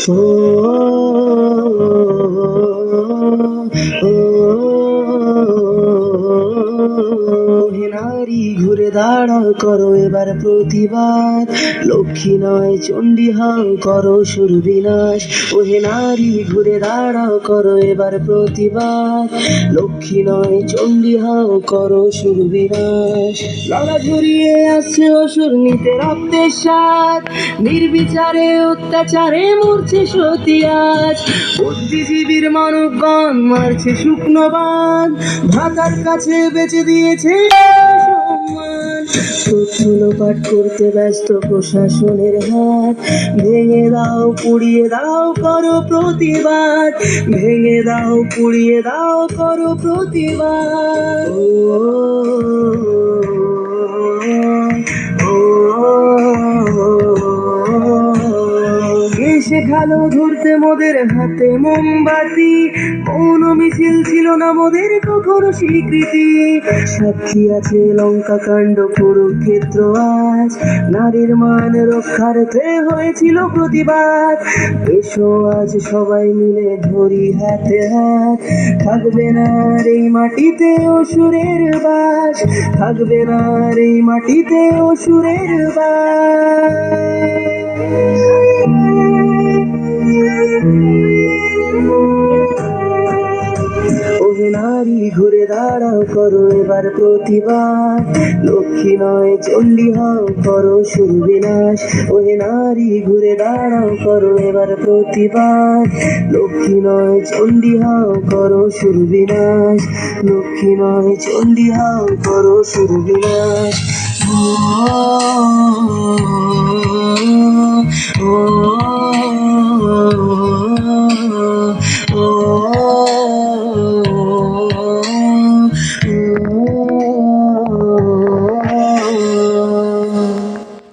ও ও হে নারী ঘুরে দাঁড়াও করো এবার প্রতিবাদ, লক্ষ্মী নয় চণ্ডী হও করো সুর বিনাশ। ও হে নারী ঘুরে দাঁড়াও করো এবার প্রতিবাদ, লক্ষ্মী নয় চণ্ডী হও করো সুর বিনাশ। লড়া ঝরিয়ে আসছে অসুর নিতে রক্তের স্বাদ, নির্বিচারে অত্যাচারে মরছে সতী আজ। বুদ্ধিজীবীর মানবগণ মারছে শুকনো বাঁধ, ভাতার কাছে বেঁচে দিয়েছে সম্মান। তথ্য লোপাট করতে ব্যস্ত প্রশাসনের হাত, ভেঙে দাও পুড়িয়ে দাও করো প্রতিবাদ, ভেঙে দাও পুড়িয়ে দাও করো প্রতিবাদ। কে শেখালো ধরতে মোদের হাতে মোমবাতি, মৌন মিছিল ছিল না মোদের কখনো স্বীকৃতি। সাক্ষী আছে লঙ্কা কাণ্ড কুরুক্ষেত্র আজ, নারীর মান রক্ষার্থে হয়েছিল প্রতিবাদ। এসো আজ সবাই মিলে ধরি হাতে হাত, থাকবে না আর এই মাটিতে অসুরের বাস, থাকবে না আর এই মাটিতে অসুরের বাস। ওহে নারী ঘুরে দাঁড়াও করো এবার প্রতিবাদ, লক্ষ্মী নয় চণ্ডী হও করো সুর বিনাশ। ওহে নারী ঘুরে দাঁড়াও করো এবার প্রতিবাদ, লক্ষ্মী নয় চণ্ডী হও করো সুর বিনাশ, লক্ষ্মী নয় চণ্ডী হও করো সুর বিনাশ। ও ও ও